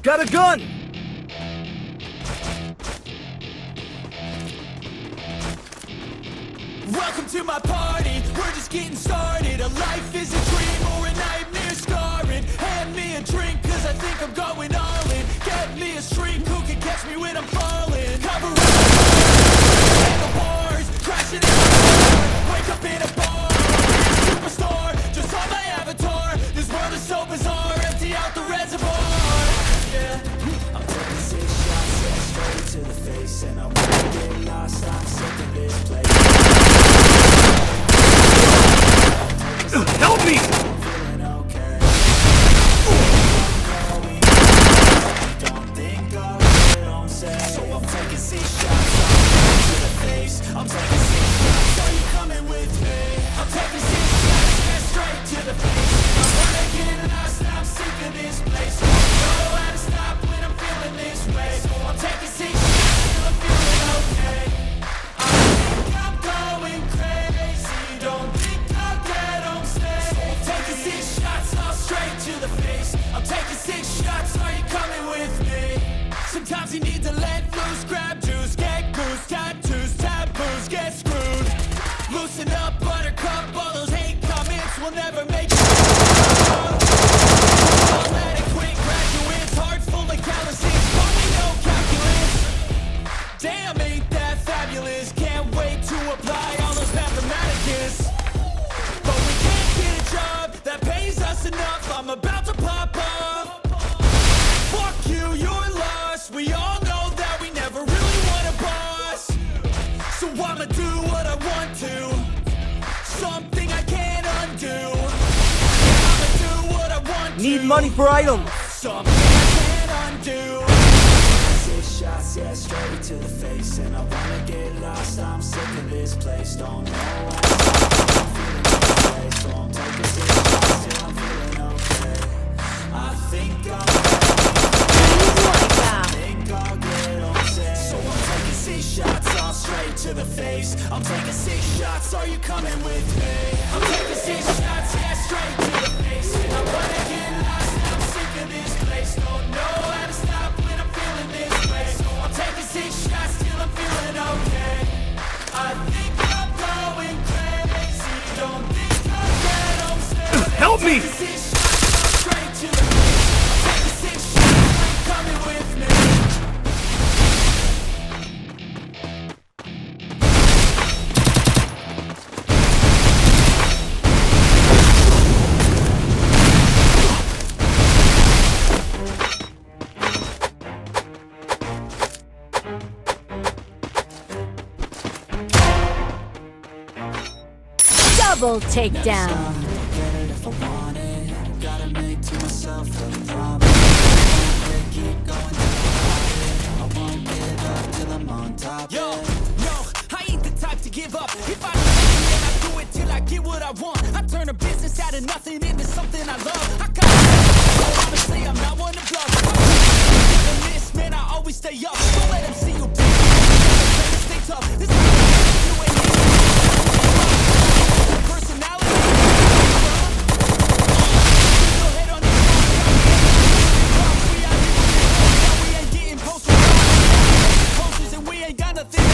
got a gun! Welcome to my party, we're just getting started. A life is a dream or a nightmare scarring. Hand me a drink cause I think I'm going all in. Get me a shrink who can catch me when I'm falling. Cover up the bars, crashing in the bar. Wake up in a bar, superstar, just on my avatar. This world is so bizarre, empty out the reservoir. Yeah, I'm taking 6 shots, yeah, straight to the face. And I wanna get lost, I'm sick of this place. Help me! Sometimes you need to let loose, grab juice, get goose, tattoos, taboos, get screwed. Loosen up, buttercup, all those hate comments will never make it. Automatic quick graduates, hearts full of calluses, only no calculus. Damn, ain't that fabulous? Can't wait to apply all those mathematicus. But we can't get a job that pays us enough. I'm about to pop up. Fuck you, you're lost. We all know that we never really want a boss. So I'ma do what I want to. Something I can't undo. I'ma do what I want to. Need money for items. Something I can't undo. 6 shots, yeah, straight to the face. And I wanna get lost, I'm sick of this place. Don't know why I'm feeling this way. So I'm taking 6 shots till I'm feeling okay. I think I'm shots all straight to the face. I'm taking 6 shots, are you coming with me? I'm taking 6 shots, yeah, straight to the face. I wanna get lost, I'm sick of this place. Don't know how to stop when I'm feeling this way. So I'm taking 6 shots till I'm feeling okay. I think I'm going crazy. Don't think I'll get home safe. Help me! 6 shots all straight to the face. I'm taking 6 shots, are you coming with me? Double takedown. Yo, I ain't the type to give up. If I do something, then I do it till I get what I want. I turn a business out of nothing into something I love. I got honestly, I'm not one to bluff. I'm this, man, I always stay up. Don't let them see you. Stay tough. This is you ain't personality. Your head on your we ain't getting posted. Posters and we ain't got nothing.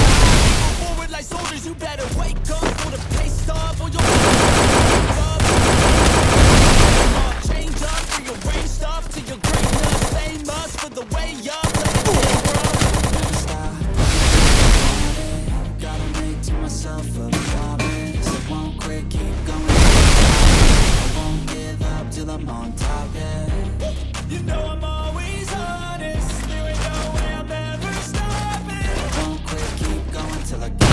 Forward like soldiers, you better wake up for the pay stub or you'll change up, rearrange stuff to your greatness. Famous for the way up. Never stop. Gotta make to myself a promise. I won't quit, keep going. I won't give up till I'm on top, yeah. You know I'm always honest. There ain't no way I'm ever stopping. I won't quit, keep going till I get it.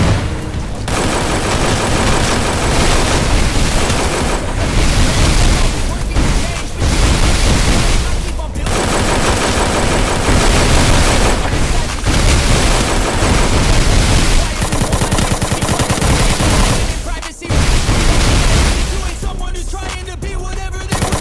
Privacy. You ain't someone who's trying to be whatever they want.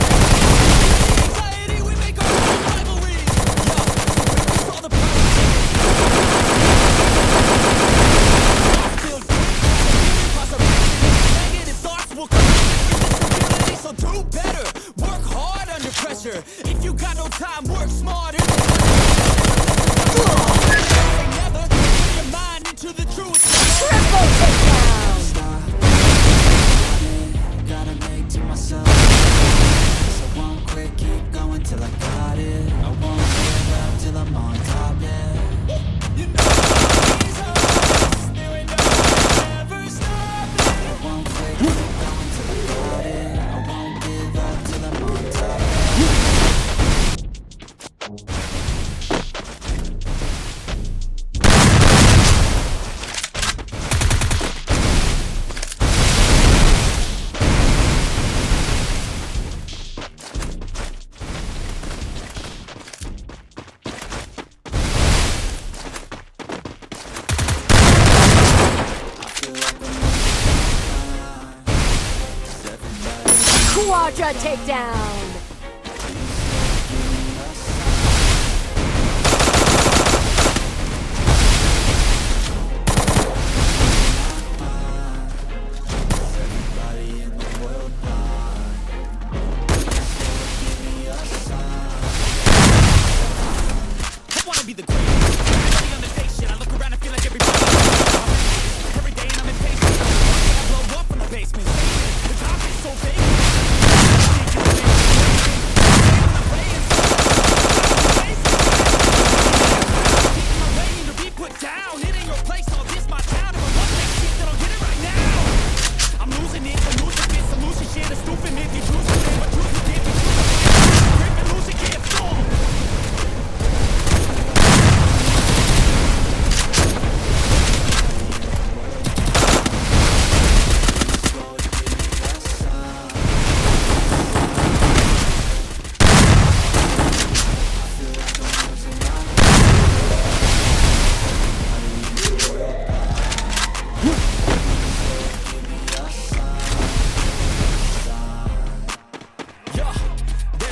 time, work smarter. Never put your mind into the truest. Triple takedown. Gotta make to myself. So I won't quit, keep going till I got it. I won't give up till I'm on top, yeah. You know these hoes, there ain't no never stopping. I won't quit, keep going till I got it. I won't give up till I'm on top. Quadra takedown. Everybody in the world give me a sign. I wanna be the greatest. Everybody on the station. I look around and feel like everybody. Every day and I'm impatient. I blow up from the basement. The top is so big.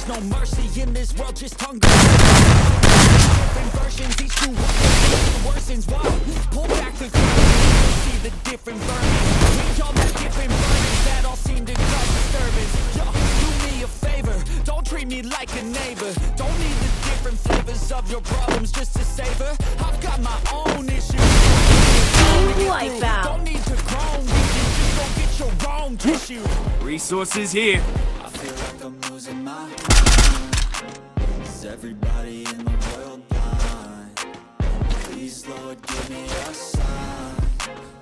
No mercy in this world, just hunger. Different versions, each new one worsens. Why? Pull back the curtain, see the different burdens. We all have different burdens that all seem to cause disturbance. Yo, do me a favor, don't treat me like a neighbor. Don't need the different flavors of your problems just to savor. I've got my own issues. Wipe out. Don't need to groan, just go get your own tissue. Resources here. I feel like I'm losing my mind. Is everybody in the world blind? Please, Lord, give me a sign,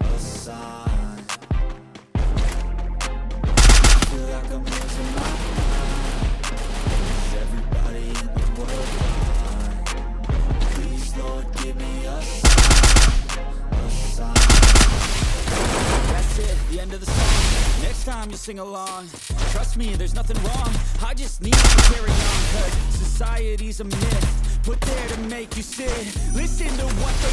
a sign. I feel like I'm losing my mind. Is everybody in the world blind? Please, Lord, give me a sign. That's it, the end of the song. Next time you sing along, trust me, there's nothing wrong. I just need to carry on, cause society's a myth put there to make you sit. Listen to what they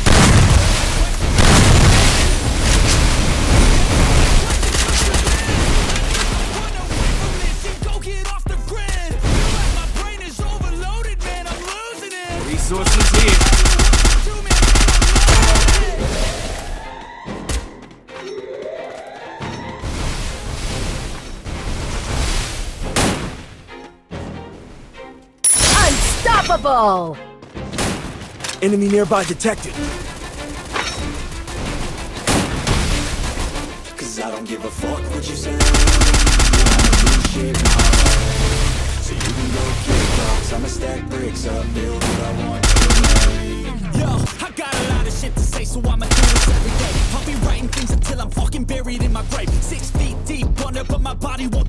run away from this and go get off the grid. Feel like my brain is overloaded, man, I'm losing it. Resources here. Unstoppable. Enemy nearby detected. Cause I don't give a fuck what you say. Shit, so you can go kick rocks. I'ma stack bricks up, build what I want to make. Yo, I got a lot of shit to say, so I'ma do this every day. I'll be writing things until I'm fucking buried in my grave. 6 feet deep under, but my body won't